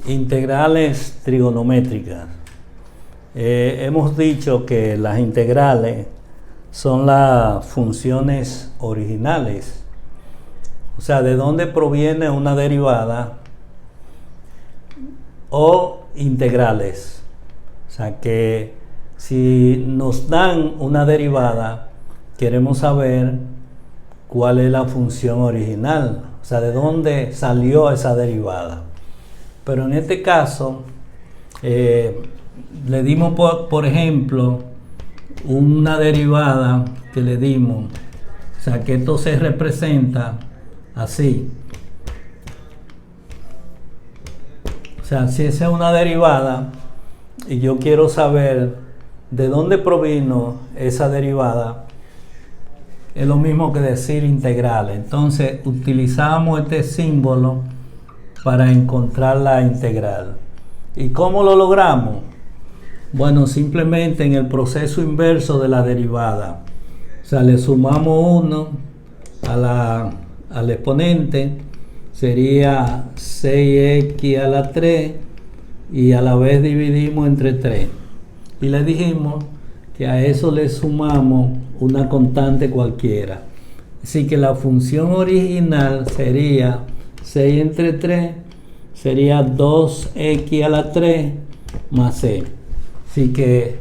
Integrales trigonométricas. Hemos dicho que las integrales son las funciones originales, o sea, de dónde proviene una derivada, o integrales. O sea, que si nos dan una derivada, queremos saber cuál es la función original, o sea, de dónde salió esa derivada. Pero en este caso, le dimos, por ejemplo, una derivada que le dimos, o sea, que esto se representa así. O sea, si esa es una derivada y yo quiero saber de dónde provino esa derivada, es lo mismo que decir integral. Entonces utilizamos este símbolo para encontrar la integral. ¿Y cómo lo logramos? Bueno, simplemente en el proceso inverso de la derivada. O sea, le sumamos 1 al exponente, sería 6x a la 3, y a la vez dividimos entre 3. Y le dijimos que a eso le sumamos una constante cualquiera. Así que la función original sería 6 entre 3, sería 2x a la 3 más c. Así que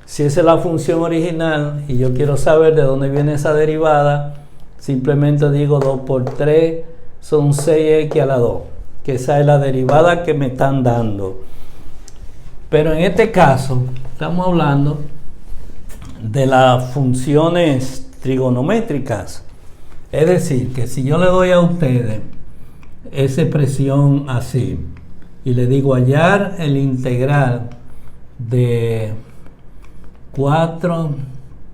si esa es la función original y yo quiero saber de dónde viene esa derivada, simplemente digo 2 por 3 son 6x a la 2, que esa es la derivada que me están dando. Pero en este caso estamos hablando de las funciones trigonométricas. Es decir, que si yo le doy a ustedes esa expresión así y le digo hallar el integral de 4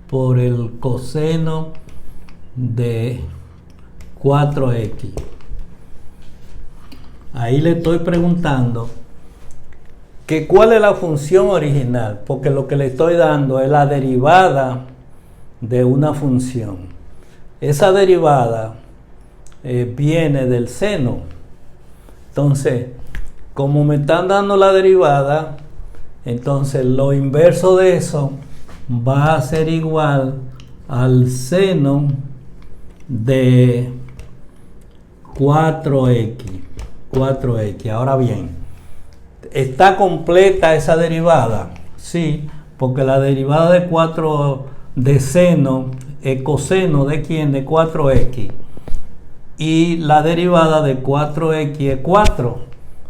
por el coseno de 4x, ahí le estoy preguntando que cuál es la función original, porque lo que le estoy dando es la derivada de una función. Esa derivada viene del seno. Entonces, como me están dando la derivada, entonces lo inverso de eso va a ser igual al seno de 4x. Ahora bien, ¿está completa esa derivada? Sí, porque la derivada de 4 de seno es coseno de ¿quién? De 4x. Y la derivada de 4x es 4.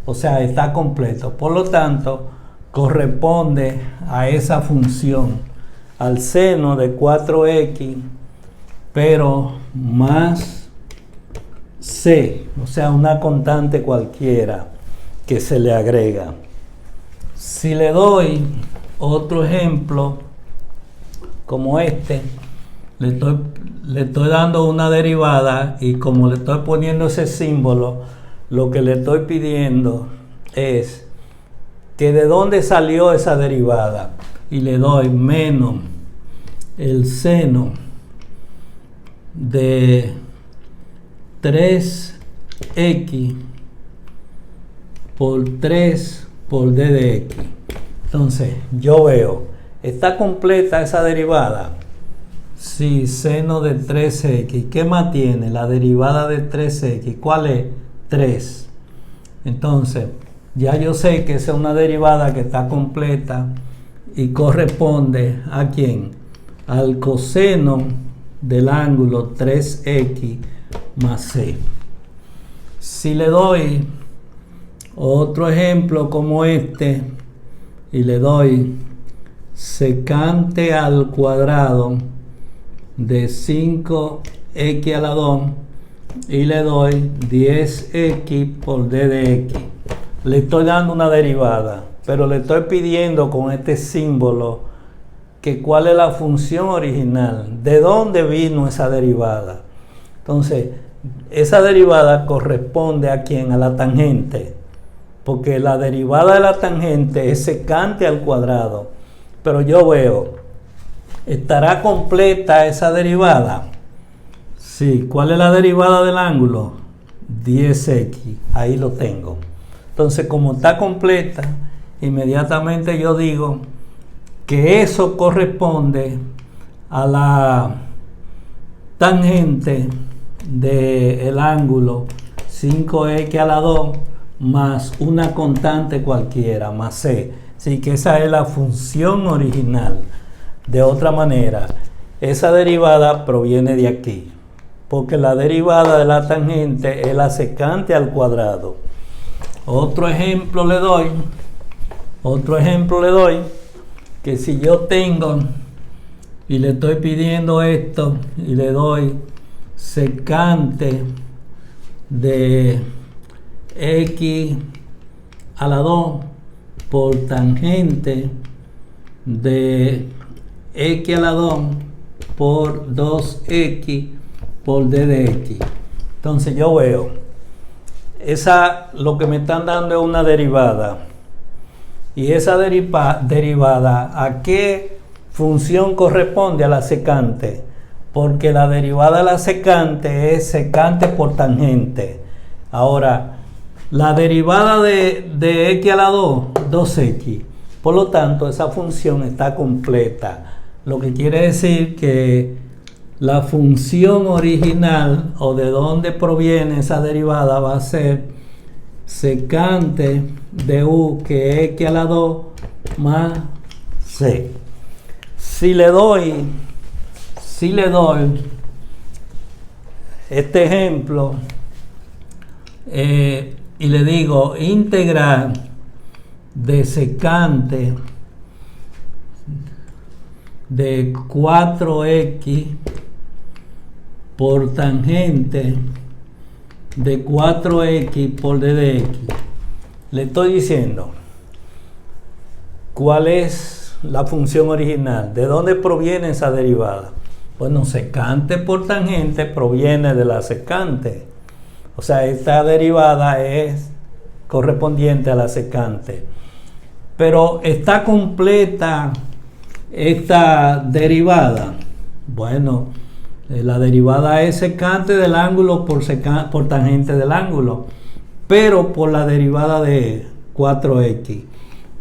O sea, está completo. Por lo tanto, corresponde a esa función, al seno de 4x, pero más c, o sea, una constante cualquiera que se le agrega. Si le doy otro ejemplo como este, le estoy dando una derivada y como le estoy poniendo ese símbolo, lo que le estoy pidiendo es que de dónde salió esa derivada, y le doy menos el seno de 3x por 3 por d de x. Entonces yo veo, ¿está completa esa derivada? Sí, seno de 3x. ¿Qué más tiene? La derivada de 3x. ¿Cuál es? 3. Entonces ya yo sé que esa es una derivada que está completa y corresponde ¿a quién? Al coseno del ángulo 3x más c. Si le doy otro ejemplo como este y le doy secante al cuadrado de 5x a la 2 y le doy 10x por d de x, le estoy dando una derivada, pero le estoy pidiendo con este símbolo que cuál es la función original, de dónde vino esa derivada. Entonces esa derivada corresponde a quién, a la tangente, porque la derivada de la tangente es secante al cuadrado. Pero yo veo, ¿estará completa esa derivada? Sí. ¿Cuál es la derivada del ángulo? 10x. Ahí lo tengo. Entonces, como está completa, inmediatamente yo digo que eso corresponde a la tangente del ángulo 5x a la 2 más una constante cualquiera, más c. Así que esa es la función original. De otra manera, esa derivada proviene de aquí, porque la derivada de la tangente es la secante al cuadrado. Otro ejemplo le doy, que si yo tengo y le estoy pidiendo esto y le doy secante de x a la 2 por tangente de x a la 2 por 2x por d de x. Entonces yo veo, lo que me están dando es una derivada. Y esa derivada, ¿a qué función corresponde? A la secante. Porque la derivada de la secante es secante por tangente. Ahora, la derivada de x a la 2, 2x. Por lo tanto, esa función está completa. Lo que quiere decir que la función original o de dónde proviene esa derivada va a ser secante de u, que es x a la 2 más c. Si le doy este ejemplo y le digo integral de secante de 4x por tangente de 4x por d de x, le estoy diciendo cuál es la función original, de dónde proviene esa derivada. Bueno, secante por tangente proviene de la secante, o sea, esta derivada es correspondiente a la secante, pero está completa esta derivada. Bueno, la derivada es secante del ángulo por tangente del ángulo, pero por la derivada de 4x.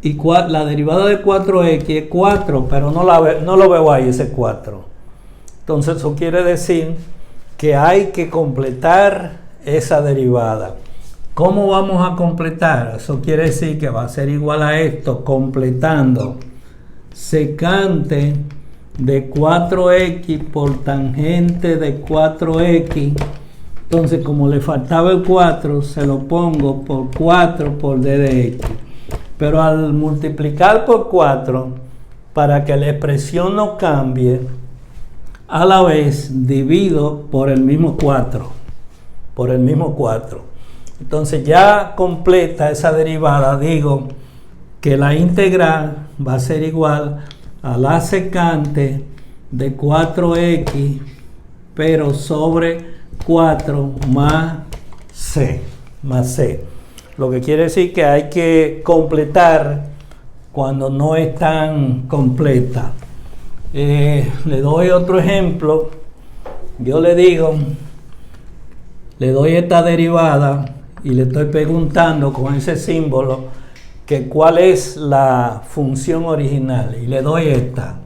Y la derivada de 4x es 4, pero no lo veo ahí, ese 4. Entonces eso quiere decir que hay que completar esa derivada. ¿Cómo vamos a completar? Eso quiere decir que va a ser igual a esto, completando secante de 4x por tangente de 4x. Entonces, como le faltaba el 4, se lo pongo por 4 por d de x. Pero al multiplicar por 4, para que la expresión no cambie, a la vez divido por el mismo 4. Entonces ya completa esa derivada, digo que la integral va a ser igual a la secante de 4x, pero sobre 4 más c. Lo que quiere decir que hay que completar cuando no es tan completa. Le doy otro ejemplo. Yo le doy esta derivada y le estoy preguntando con ese símbolo que cuál es la función original, y le doy esta.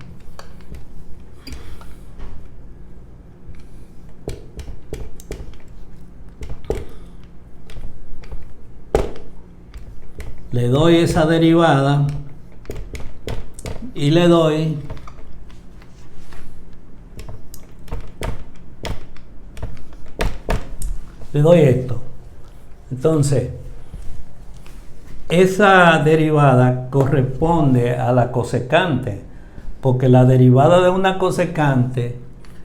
Le doy esa derivada y le doy esto. Entonces, esa derivada corresponde a la cosecante, porque la derivada de una cosecante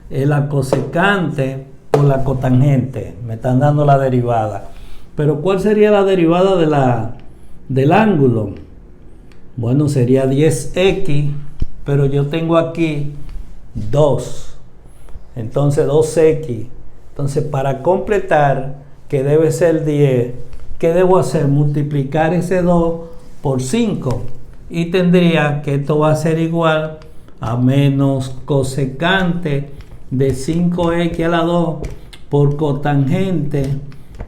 es la cosecante por la cotangente. Me están dando la derivada. Pero ¿cuál sería la derivada del ángulo? Bueno, sería 10x, pero yo tengo aquí 2. Entonces 2x. Entonces, para completar, que debe ser 10, ¿qué debo hacer? Multiplicar ese 2 por 5. Y tendría que esto va a ser igual a menos cosecante de 5x a la 2 por cotangente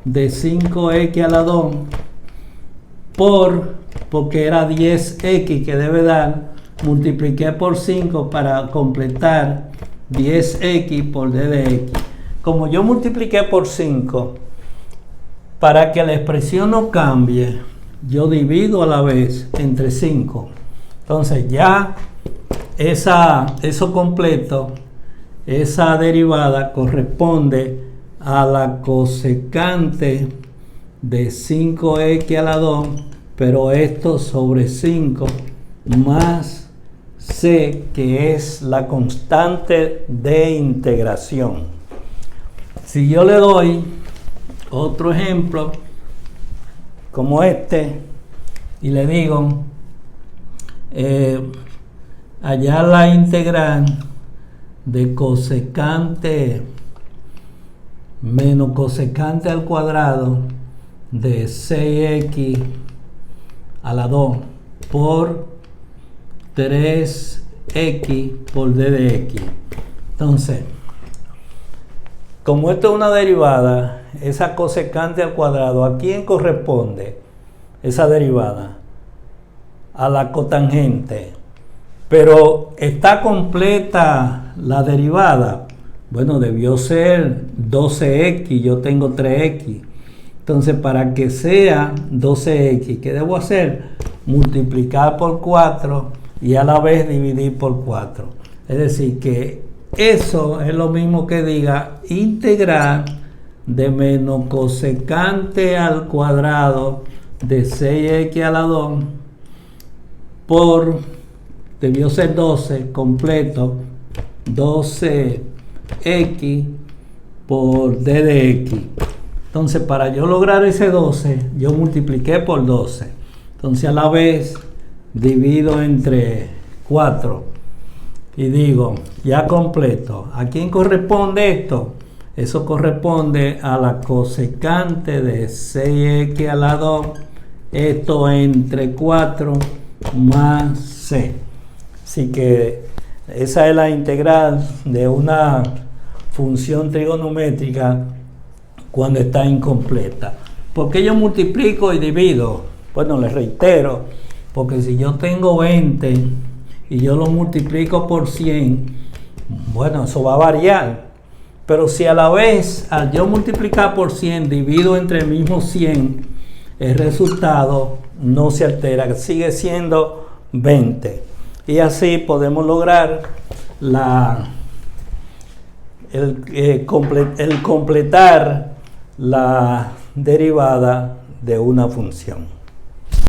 de 5x a la 2 porque era 10x que debe dar, multipliqué por 5 para completar 10x por d de x. Como yo multipliqué por 5, para que la expresión no cambie, yo divido a la vez entre 5. Entonces ya eso completo, esa derivada corresponde a la cosecante de 5x a la 2, pero esto sobre 5 más c, que es la constante de integración. Si yo le doy otro ejemplo como este y le digo hallar la integral de cosecante menos cosecante al cuadrado de 6x a la 2 por 3x por d de x. Entonces, como esto es una derivada, esa cosecante al cuadrado, ¿a quién corresponde esa derivada? A la cotangente. Pero ¿está completa la derivada? Bueno, debió ser 12x, yo tengo 3x. Entonces, para que sea 12x, ¿qué debo hacer? Multiplicar por 4 y a la vez dividir por 4. Es decir, que eso es lo mismo que diga integral de menos cosecante al cuadrado de 6x a la 2 por, debió ser 12 completo, 12x por d de x. Entonces, para yo lograr ese 12, yo multipliqué por 12. Entonces, a la vez divido entre 4 y digo, ya completo. ¿A quién corresponde esto? Eso corresponde a la cosecante de 6x a la 2, esto entre 4 más c. Así que esa es la integral de una función trigonométrica cuando está incompleta. ¿Por qué yo multiplico y divido? Bueno, les reitero, porque si yo tengo 20 y yo lo multiplico por 100, bueno, eso va a variar. Pero si a la vez, al yo multiplicar por 100, divido entre el mismo 100, el resultado no se altera, sigue siendo 20. Y así podemos lograr el completar la derivada de una función.